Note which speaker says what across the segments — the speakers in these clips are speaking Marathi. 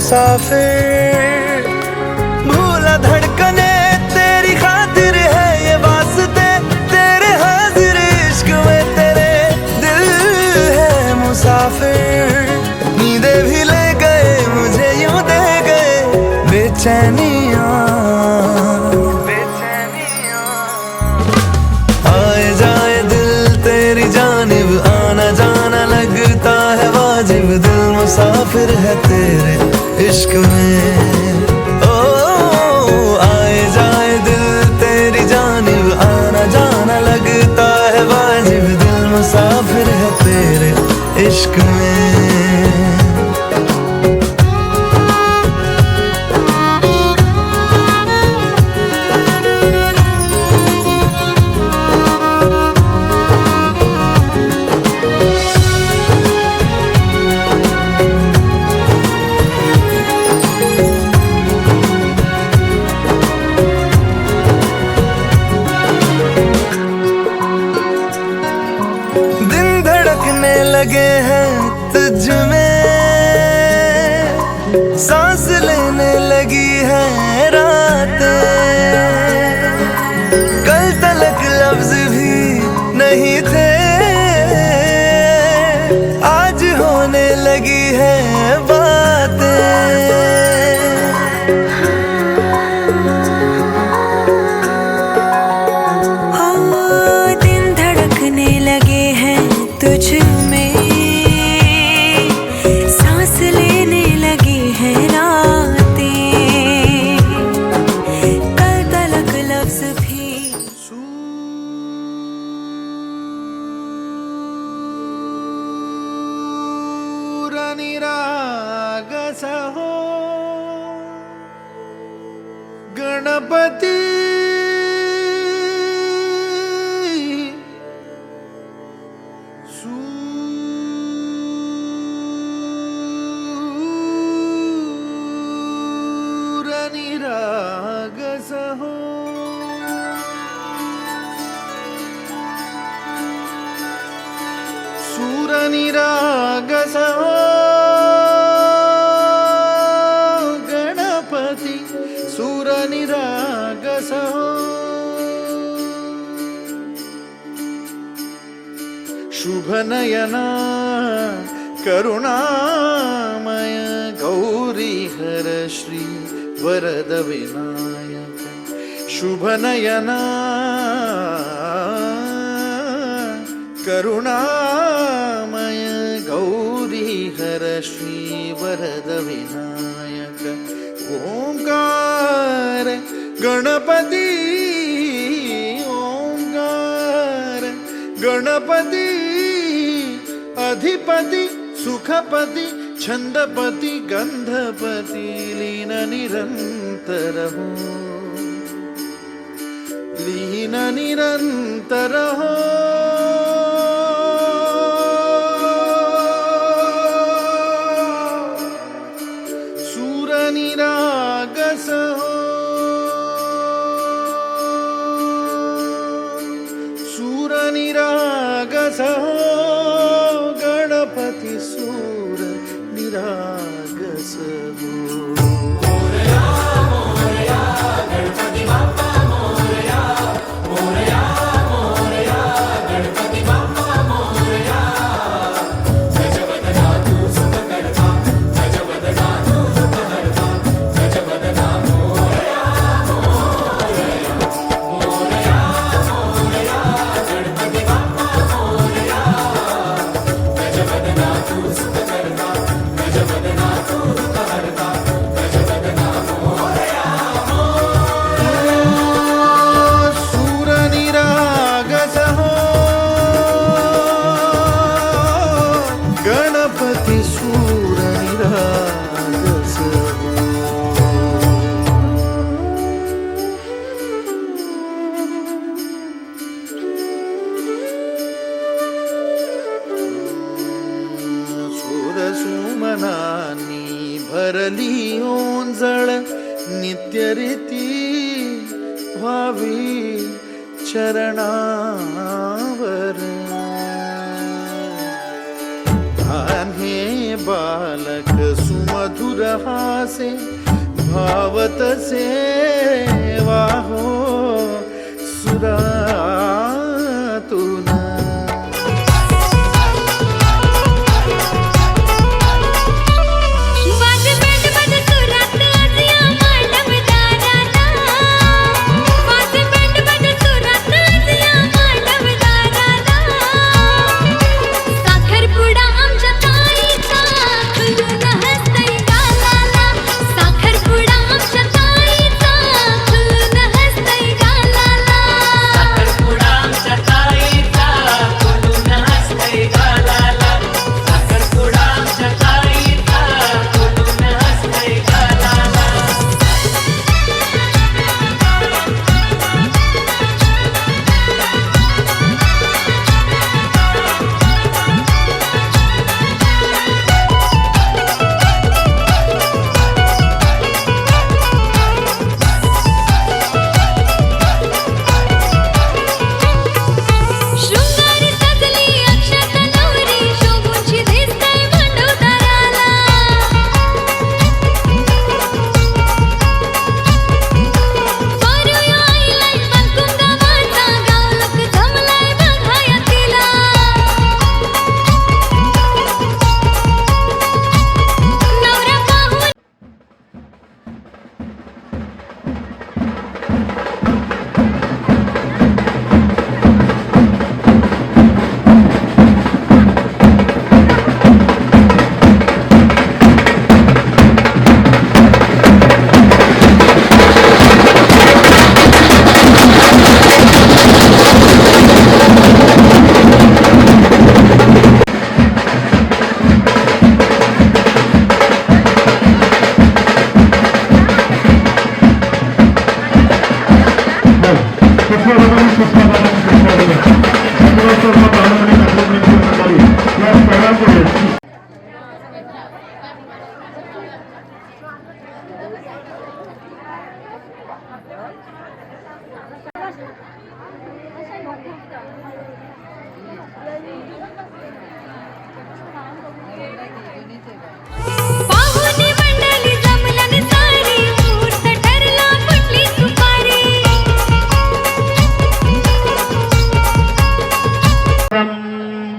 Speaker 1: मुसाफिर। भूला धड़कने तेरी खातिर है ये वास्ते, तेरे हाजिर इश्क में तेरे दिल है मुसाफिर। नींदे भी ले गए मुझे यूं दे गए बेचैनियां। आए जाए दिल तेरी जानिब आना जाना लगता है वाजिब, दिल मुसाफिर है तेरे इश्क में। ओ आए जाए दिल तेरी जानिब आना जाना लगता है वाजिब, दिल मुसाफिर है तेरे इश्क में। लगे हैं तुझ में, सांस लेने लगी है रातें। कल तलक लफ्ज भी नहीं थे, आज होने लगी है बातें।
Speaker 2: दिन धड़कने लगे हैं तुझ में,
Speaker 1: हो गणपति सूरनिराग सहो। सूरनिराग सहो सूरनिराग सहो। शुभ नयना करुणामय गौरी हर श्री वरद विनायक। शुभ नयना करुणामय गौरी हर श्री वरद विनायक। ओंकार गणपति ओंकार गणपति अधिपति सुखपति छंदपति गंधपति लीन निरंतर हो। लीन निरंतर हो। सूरनिराग सहो सूरनिराग सहो गणपति सूरनिराग सहो। मोरया मोरया गणपति बाप्पा मोरया। मोरया मोरया गणपति बाप्पा मोरया। गजवदना तू सुखकर्ता गजवदना तू दुःखहर्ता गजवदना मोरया मोरया। मोरया मोरया गणपति बाप्पा मोरया। गजवदना तू सुखकर्ता गजवदना तू दुःखहर्ता गजवदना मोरया मोरया। सूरनिराग सहो गणपति सूरनिराग सहो। सुमनानी भरली ओंजळ नित्य रीती व्हावी चरणावर। धान्हे बालक सुमधुर
Speaker 3: मधुर हासे भावतसे वाहो सुरातून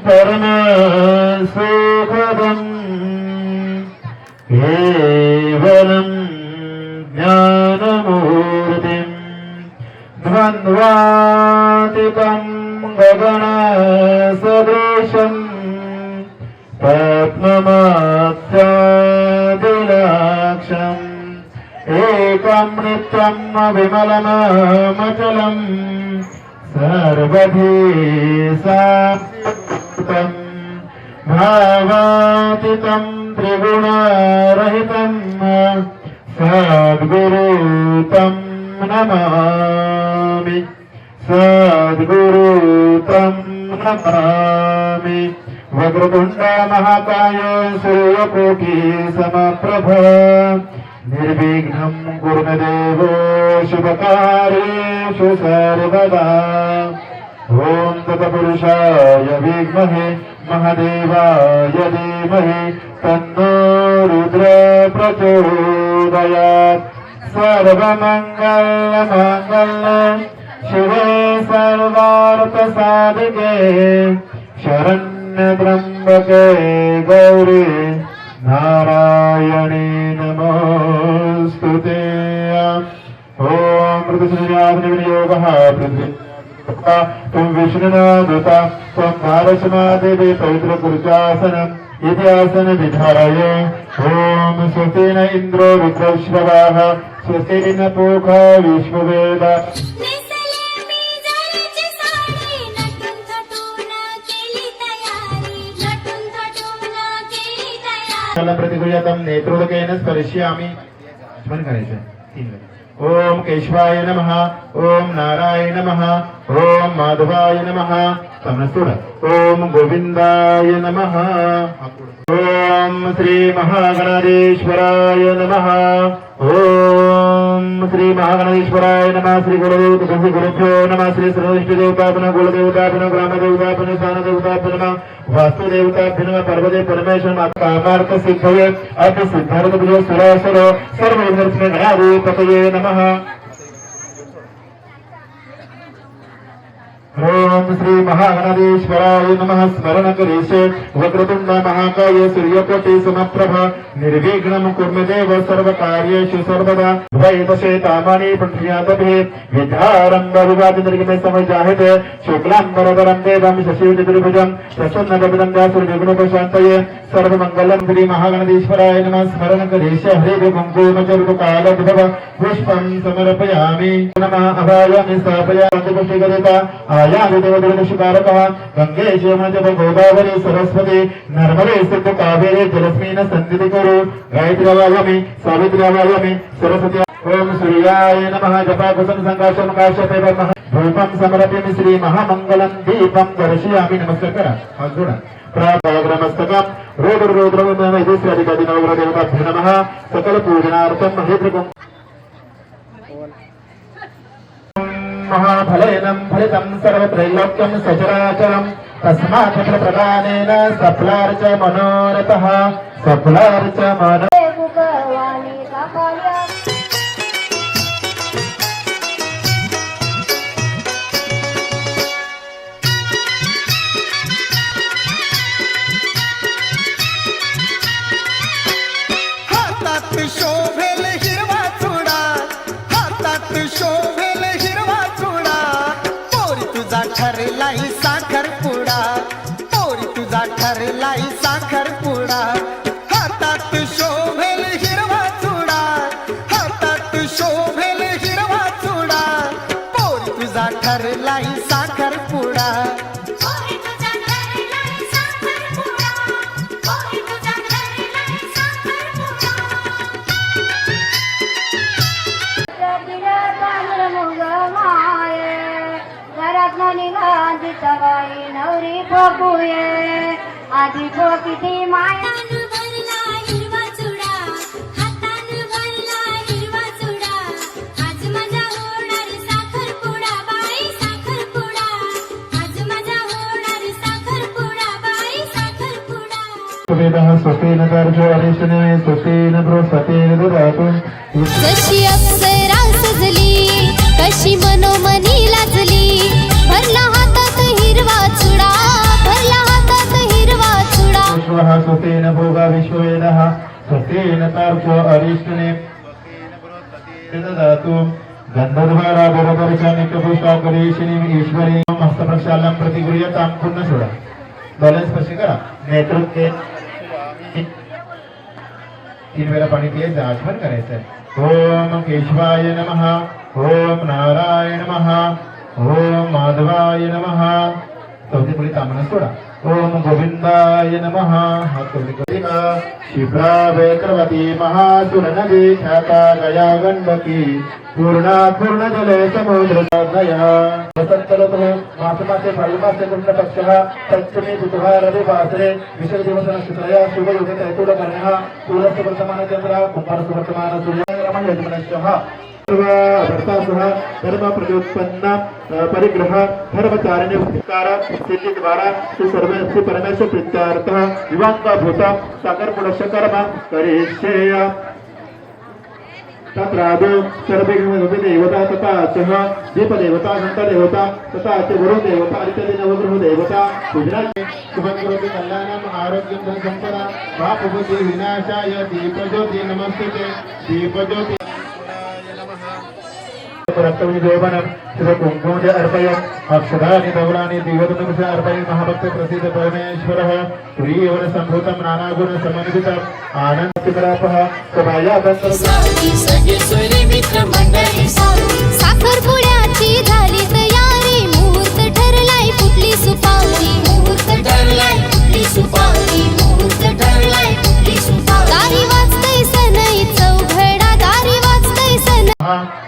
Speaker 3: परम सुखदं केवलं ज्ञानमूर्तिं द्वन्द्वातीतं गगनसदृशं पद्ममात्यादिलाक्षम् एकं नित्यं विमलमचलं सर्वधी सात्विकं भावातीतं त्रिगुणरहितं सद्गुरु तं नमामि सद्गुरु तं नमामि। वक्रतुण्ड महाकाय सूर्यकोटि समप्रभ निर्विघ्नं कुरु मे देव शुभकार्येषु सर्वदा। ओम तत्पुरुषाय विद्महे महादेवाय धीमहि तन्नो रुद्र प्रचोदयात्। सर्वमङ्गलमाङ्गल्ये शिवे सर्वार्थसाधिके शरण्ये त्र्यम्बके गौरी नारायणी नमोस्तुते। ओम पृथ्वीराजनियोगः पृथ्वी त्वं विष्णुनादुता त्वं भारसमादेवी पवित्रकुरुचासनम् इति आसन विधाय। ओम स्वस्ति न इन्द्रो वृत्रश्रवाः स्वस्ति न पूषा विश्ववेदाः। प्रतिगृह्यतं नेत्रोदकेन स्पर्शयामि। स्मरण करायचं 3 वेळा। ओम केशवाय नमः ओम नारायण नमः ओम माधवाय नमः समस्तुड ओम गोविंदाय नमः ओम श्री महागणाधीश्वराय नमः ओम श्री महागणेश्वराय नमः श्री गुरुदेव तुलसी गुरुभ्यो नमः श्री सर्वइष्ट देवताभ्यो कुलदेवताभ्यो ग्रामदेवताभ्यो स्थानदेवताभ्यो नमः वास्तुदेवताभ्यो नमः पर्वते परमेश्वर कामार्थ सिद्धये अर्थ सिद्धार्थ बुद्धो सुरासुर सर्व विघ्नस्मे गणाधिपतये नमः। ओम श्री महागणेश्वराय नमः स्मरण करिष्ये वक्रतुंड महाकाय सूर्यकोटि समप्रभ निर्विघ्नं कुरु देव सर्वकार्येषु सर्वदा वैदशे तामानि पठ्यातभे विद्यारंभ विवादितर्गमे समजाहिते शुक्लांबरधरं देवं शशिचतुर्भुजं प्रसन्नवदनं दासुर्विघ्नोपशान्तये सर्वमंगलं श्री महागणेश्वराय नमः स्मरण करिष्ये हरे कुंकुमचर्वकालद्भव पुष्पं समर्पयामि नमः अभायामि स्थापयामि पुष्टिकरिता आयादिदेवदुर्गशिकारकः गंगे यमुने गोदावरी सरस्वती नर्मदे सिंधु कावेरी जलस्मिन् सन्निधि कुरु गायत्री आवाहयामि सावित्री आवाहयामि सरस्वती ओम सूर्याय नमः जपा कुसुम संकाशम काश्यपे ब्रह्म धूपं समर्पयामि श्री महामंगलं दीपं दर्शयामि नमस्कार करा हात जोडा प्रातःग्रमस्तकं रुद्ररुद्रमहेश्वरादिकादि नवग्रहदेवताभ्यो नमः सकल पूजनार्थं महेन्द्रकं महाफलेनं फलितं सर्वत्रैलोक्यं सचराचरं तस्मात् प्रदानेन सफलार्च मनोरथः सफलार्च मनो
Speaker 4: हातात शोभेल हिरवा चुडा हातात शोभेल हिरवा चुडा पोरी तुझा ठरलाई साखरपुडा पोरी तुझा ठरलाई साखरपुडा हातात शोभेल हिरवा चुडा हातात शोभेल हिरवा चुडा पोरी तुझा ठरलाई साखरपुडा
Speaker 5: नवरी ठोकुये आधी ठोकीची माया
Speaker 6: भरला हिरवा चुडा हातान भरला हिरवा चुडा आज माझा होणार साखरपुडा बाई साखरपुडा आज माझा होणार साखरपुडा बाई साखरपुडा
Speaker 3: वेदः स्वस्तेन कार्यो अरिष्टने स्वस्तेन बृहस्पतेन ददातु
Speaker 6: जशी अप्सरा सजली कशी मनोमनी लाजली भरला हातात हिरवा चुडा भरला हातात हिरवा चुडा
Speaker 3: विश्वः स्वस्तेन भोगा विश्ववेदः स्वस्तेन कार्यो अरिष्टने ददातु गंधर्वारा गणपरिचानिकपुष्पाकरीशिनीं ईश्वरीं हस्तप्रक्षालनं प्रतिगृह्यतां पुन्हा सोडा बॅलन्स कशी करा नेतृत्व 3 वेळा पाणी पियायचं आचमन करायचं ओम केशवाय नमः ओम नारायण नमः ओम माधवाय नमः चौथी पुढे तामण सोडा ओम गोविंदाय नमः हात करिका शिप्रा वैक्रवती महासुरनदी ख्याता गया गंडकी पूर्ण जले समुद्र नया वसंतऋतुः मासमासे फाल्गुनमासे कृष्णपक्षः पंचमी ऋतुः रविवासरे विषयदिवस नक्षत्रया शुभयुगे तैतुलकर्णः सूर्यस्य वर्तमानचन्द्रः कुम्भस्य वर्तमानसूर्यः यजमानश्चः भर्तासह धर्म प्रत्युत्पन्न परिग्रह धर्मचारिण्य उपकार सिद्धि द्वारा श्री परमेश्वर प्रीत्यार्थ विवांग भूत सागरपुडश कर्म करिष्येय तत्रादो सर्वविघ्न देवता तथा सह दीपदेवता घंटादेवता तथा गुरुदेवता इत्यादि नवग्रह देवता गुजरात शुभकरोति कल्याणम आरोग्यं धन संपदा पापबुद्धि विनाशाय दीपज्योति नमस्ते दीपज्योति रक्तवनि देवनं श्री कुंकुमज अर्पयम् अक्षराणि दौराणि दिव्यतनुष अर्पयन् महाभक्त प्रसिद्ध परमेश्वरः प्रियवन संभूतं नानागुण समन्वितम् आनंदचित्रापः सभायाभ्यंतर
Speaker 6: सगळे सोयरे मित्र मंडळी साखरपुड्याची झाली तयारी मुहूर्त ठरलाय फुटली सुपारी मुहूर्त ठरलाय फुटली सुपारी मुहूर्त ठरलाय फुटली सुपारी दारी वाजतय सनई चौघडा दारी वाजतय सनई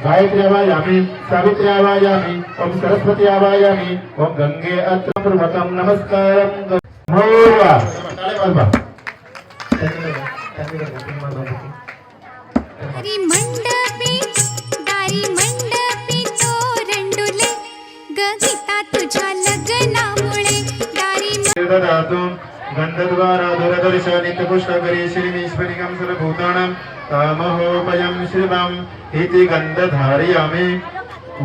Speaker 3: गायत्री आवायामि सावित्री आवायामि ओम सरस्वती आवायामि ओम गंगे अत्र पर्वतं नमस्कारं मोर्या टाळे वाजवा
Speaker 6: मंडपी
Speaker 3: ददातु गन्धद्वारा दुरदर्श नित्यपुष्पकरी श्रीमीश्वरिकं सर्वभूतानां तामहोपयं शिवम् इति गन्धधारयामि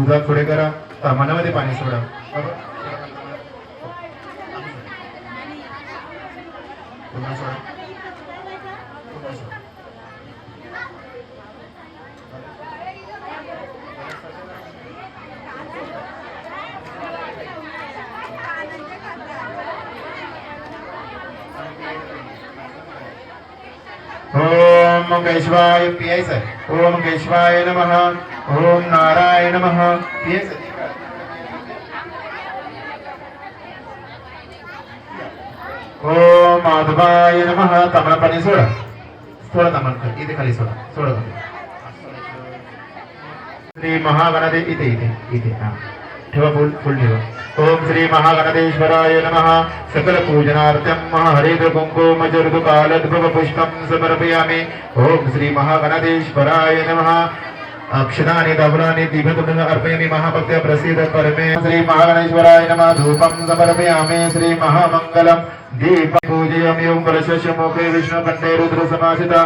Speaker 3: उदा पुढे करा तामनामध्ये पाणी सोडा पुन्हा सोडा ओम केशवाय पियायचं ओम केशवाय नमः ओम नारायण नमः पियायचं ओम माधवाय नमः तांबडा पाणी सोडा सोडा तांबडा इथे खाली सोडा सोडा श्री महागणदे इथे इथे इथे हा ठेवा फुल ठेवा ओम श्री महागणदेश्वराय नमः सकल पूजनार्थम हरिद्र कुंकुम जर्दु कालद्भव पुष्पं समर्पयामि ओम श्री महागणदेश्वराय नमः अक्षदानि दवलानि दीपतुंड अर्पयामि महाभक्त्या प्रसीद परमे श्री महागणेश्वराय नमः धूपं समर्पयामि श्री महामंगलम दीप पूजयामि ओम कलशस्य मुखे विष्णुकण्ठे रुद्र समासिता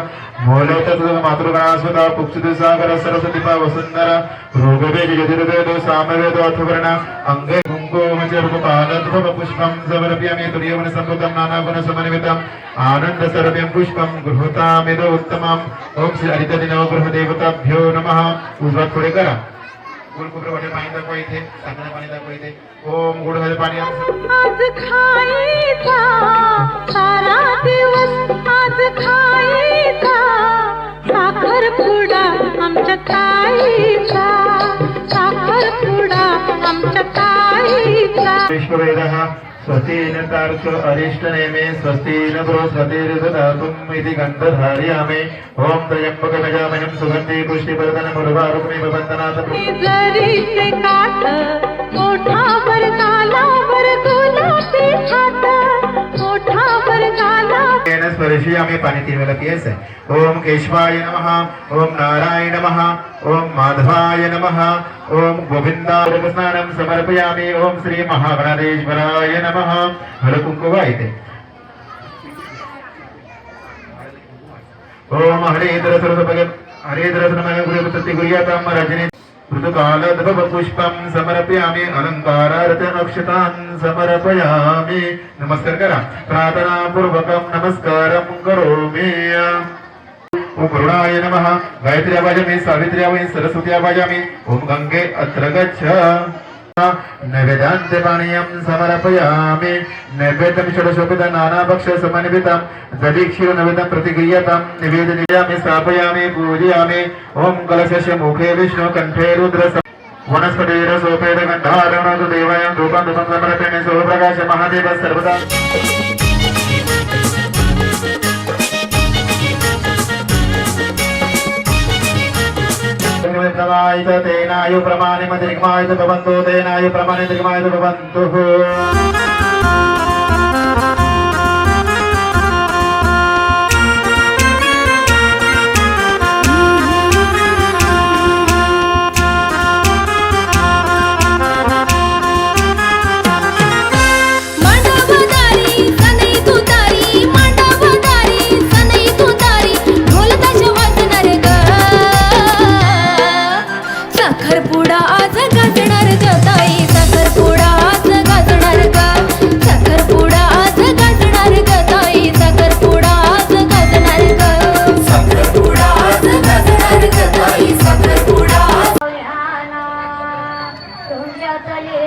Speaker 3: मूले तत् मातृगणास्वता पुक्षित सागर सरस्वती वसुंधरा रोगवेद यजुर्वेद सामवेद अथवर्ण अंगे कुंकुम जर्दुकालद्भव पुष्पं समर्पयामि तुर्यवन संयुतं नानागुण समन्वितम् आनंद सर्वं पुष्पं गृहतामिद उत्तमम् ओम श्री हरितदिनो गृह देवताभ्यो नमः उजवात पुढे करा गुलकुबरे पाणी दाखवा इथे साखरेचं पाणी दाखवा इथे ओम गुडमध्ये पाणी
Speaker 2: आज खायचा सारा दिवस आज खायचा साखरपुडा आमच्या ताईचा साखरपुडा आमच्या ताईचा
Speaker 3: विश्ववेदः स्वस्तेन तार्क्ष अरिष्टनेमे स्वस्तेन बृहस्पतिर्दधातुम् इति गन्धधारयामि ओम त्र्यंबकं यजामहं सुगन्धि पुष्टिवर्धनम् उर्वारुकमिव वन्दनात्
Speaker 2: जरीचे काठ मोठावर गालावर गुलाबी हात मोठावर गालावर
Speaker 3: स्पर्शयामि पाणी 3 वेळा पियायचं ओम केशवाय नमः ओम नारायण नमः ओम माधवाय नमः ओम गोविंदाय स्नानं समर्पयामि ओम श्री महागणेश्वराय नमः हरकुंकुवा इथे ओम हरेन्द्र सरस्वती हरेन्द्र सरस्वती गुरुयातां रजनी ऋतुकालद्भव पुष्पं समर्पयामि अलंकारार्थ अक्षतान् समर्पयामि नमस्कार करा प्रार्थना पूर्वकं नमस्कारं करोमि ओम करुणाय नमः गायत्री आवाजामि सावित्री आवाजामि सरस्वती आवाजामि ओम गंगे अत्र गच्छ नैवेद्यान्ते पानीयं समर्पयामि नैवेद्यं षडशोभितं नानाभक्ष्य समन्वितं दधिक्षीर नैवेद्यं प्रतिक्रियतां निवेदयामि स्थापयामि पूजयामि ओम कलशस्य मुखे विष्णु कंठे रुद्र वनस्पतिर सोपेद गंधारणो देवाय धूपं धूपं समर्पयामि सूर्यप्रकाश महादेव सर्वदा तेनायु प्रमाणे मदिग्मायित भवन्तु तेनायु प्रमाणे दिग्मायित भवन्तु
Speaker 6: साखरपुडा आज गाजणार ग ताई साखरपुडा आज गाजणार ग साखरपुडा आज गाजणार ग ताई साखरपुडा आज गाजणार ग साखरपुडा आज गाजणार ग ताई साखरपुडा
Speaker 5: तुमच्यातले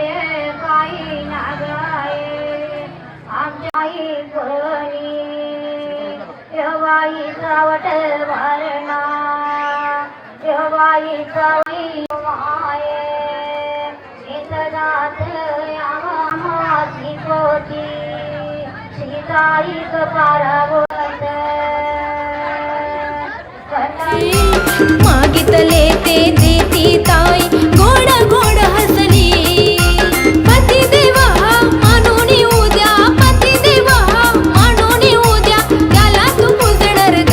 Speaker 5: काही नागाये आमच्याही बनी यवाई सावट भरणा यवाई सावी माये नितदात आमासी पोती सीताई कपारावत
Speaker 6: मागितले ते देती ताई गोड गोड हसली पती देवा मानून उद्या पती देवा मानून उद्या त्याला तू पुजणार ग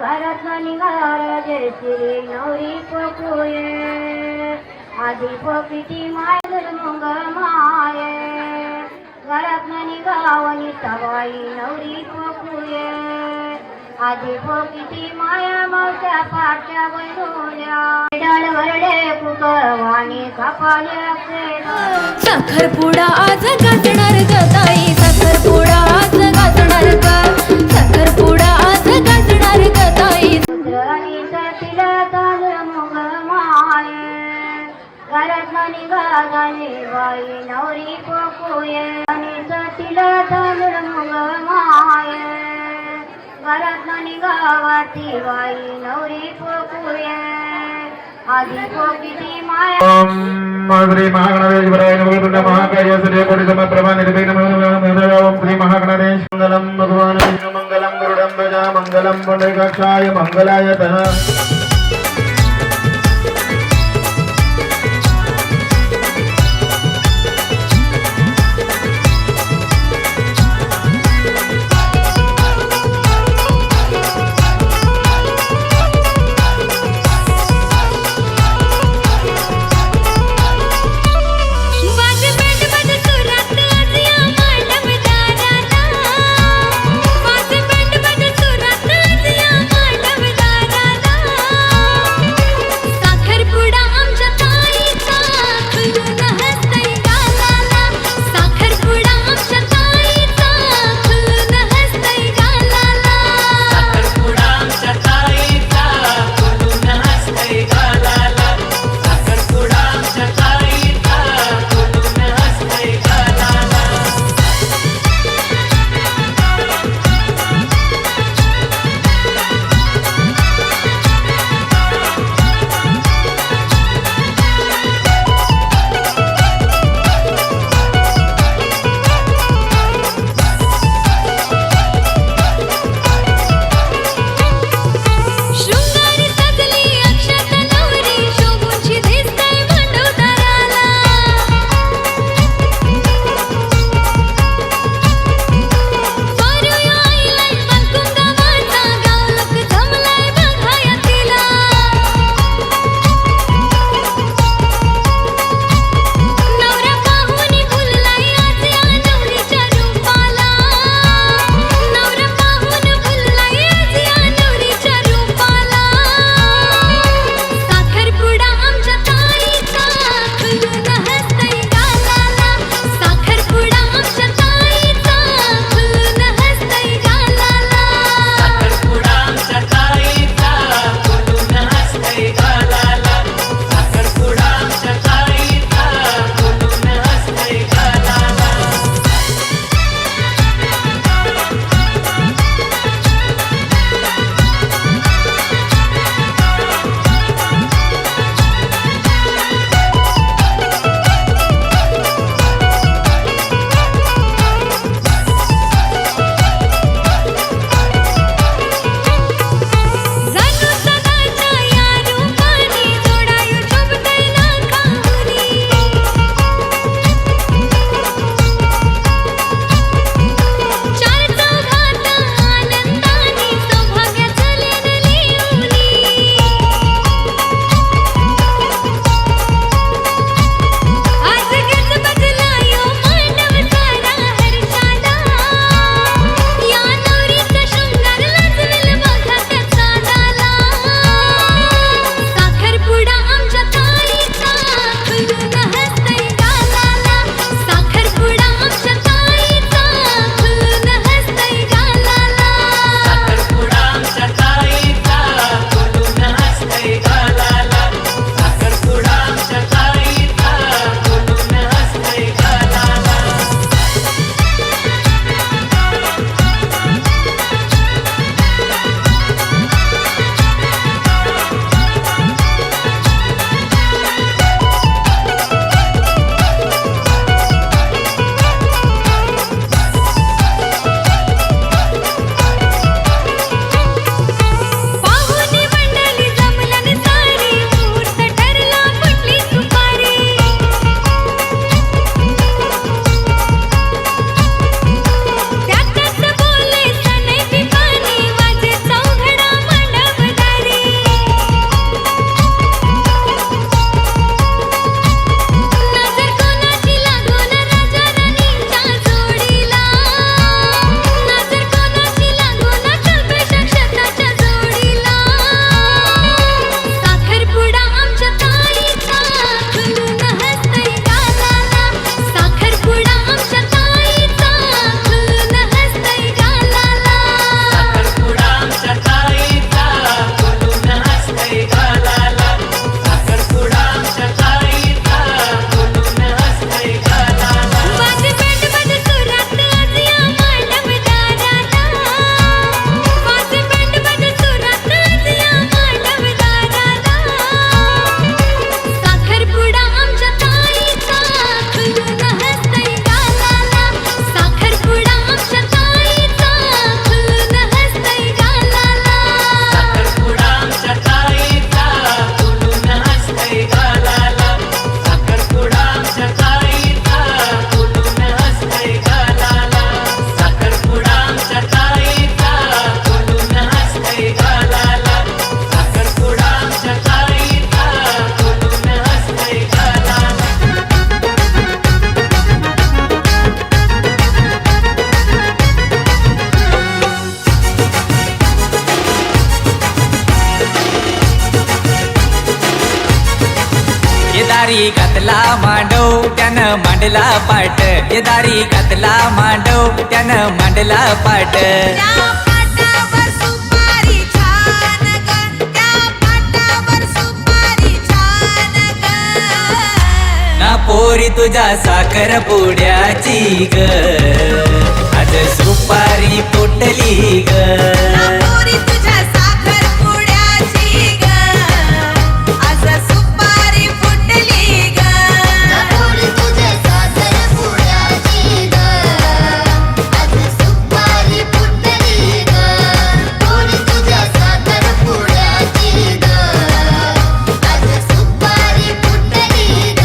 Speaker 5: घरात निघार जयश्री नवरी पकुये आधी पपिती माय मग माये घरात निघावनी सवाई नवरी पोकुये आधी किती माया मावच्या पाठच्या बैलोल्या डाळ वरडे कुकळवाणी कपाल्या
Speaker 6: साखरपुडा आज गाजणार ग ताई साखरपुडा आज गाजणार ग साखरपुडा आज गाजणार ग ताई
Speaker 5: आणि तिला तांदूळ मुग माये घरात निघाली बाई नवरी पोकुये आणि तिला तांदूळ मुग माये घरात निघावाती बाई नवरी पोकुये आधी किती माया
Speaker 3: ओम श्री महागणेश्वराय नमः तुंड महाकाय सूर्यकोटि समप्रभा निर्विघ्नं ओम श्री महागणेश मंगलम भगवान विष्णु मंगलम गरुडं ध्वजा मंगलम पुंडरीकाक्षाय मंगलाय तनः
Speaker 7: दारी घातला मांडव त्यानं मांडला पाट, हे दारी घातला मांडव त्यानं मांडला पाट.
Speaker 6: त्या पाटावर सुपारी छान ग, त्या पाटावर सुपारी छान ग.
Speaker 7: ना पोरी तुझ्या साखर पुड्याची ग, आज सुपारी फुटली ग.
Speaker 6: ना पोरी तुझ्या साखर पुड्याची ग, आज सुपारी फुटली ग.
Speaker 5: ना पोरी तुझ्या साखर पुड्याची ग, आज सुपारी फुटली ग. पोरी तुझ्या साखर पुड्याची ग, आज सुपारी फुटली ग.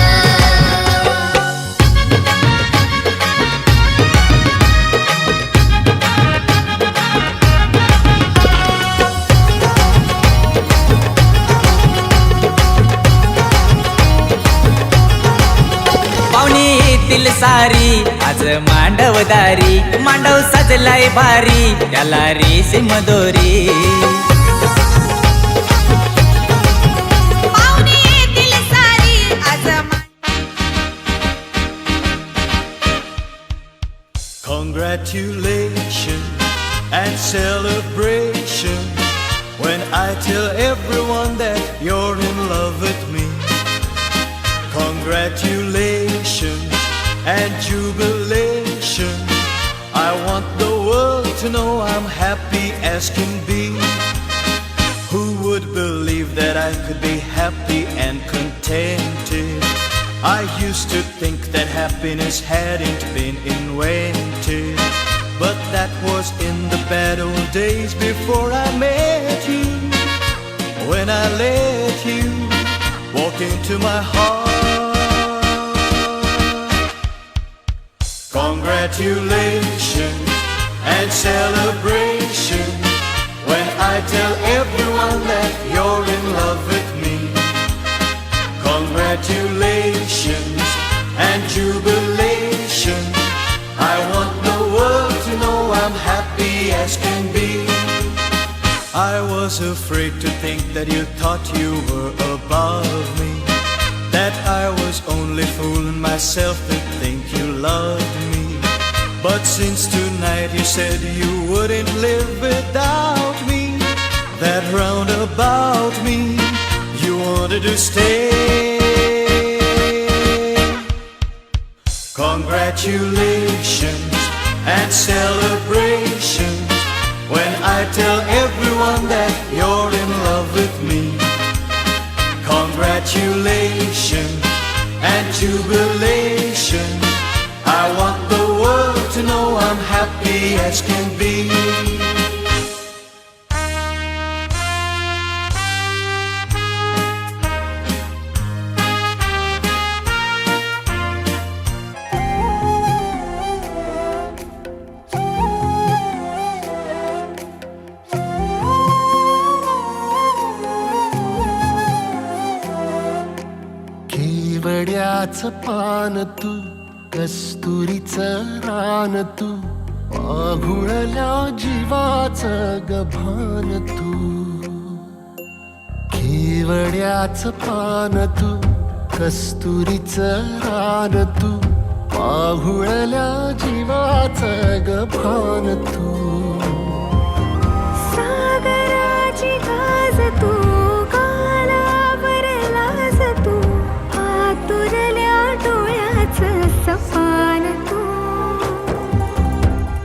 Speaker 7: पाहुणी येतील सारी आज मांडवदारी, मांडव सजलाय भारी त्याला रेशीम दोरी.
Speaker 6: पाहुणी येतील सारी आज
Speaker 1: Congratulations and celebration when I tell everyone that you're in love with me. Congratulations and jubilation. I want the world to know I'm happy as can be. Who would believe that I could be happy and contented? I used to think that happiness hadn't been invented, but that was in the bad old days before I met you. When I let you walk into my heart. Congratulations and celebration when I tell everyone that you're in love with me. Congratulations and jubilation. I want the world to know I'm happy as can be. I was afraid to think that you thought you were above me, that I was only fooling myself to think you loved me. But since tonight you said you wouldn't live without me, that round about me you wanted to stay. Congratulations and celebrations when I tell everyone that you're in love with me. Congratulations and jubilation. I want the world to know I'm happy as can be.
Speaker 8: केवड्याचं पान तू, कस्तुरीचं रान तू, आघुळल्या जीवाचं गभान तू. केवड्याचं पान तू, कस्तुरीचं रान तू, आघुळल्या जीवाचं गभान तू.
Speaker 2: सागराची गाज तू, गालावर लाज तू, आतुरल्या डोळ्याचं सपान तू.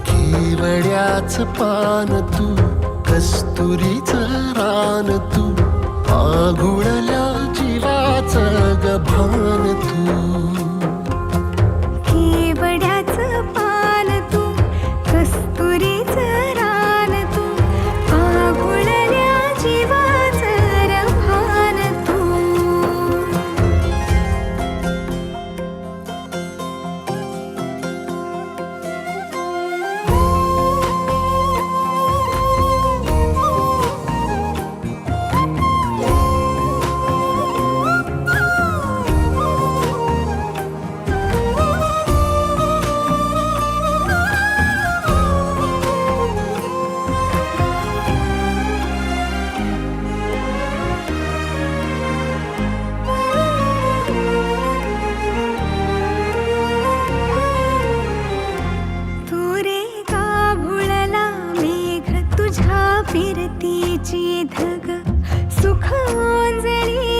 Speaker 8: केवड्याचं पान तू, कस्तुरीचं रान तू, आघुळल्या जीवाचं गभान तू.
Speaker 2: केवड्याचं पान तू, कस्तुरीचं रान तू, आघुळल्या जीवाचं रभान तू. फिरतीची धग सुख ओंजळी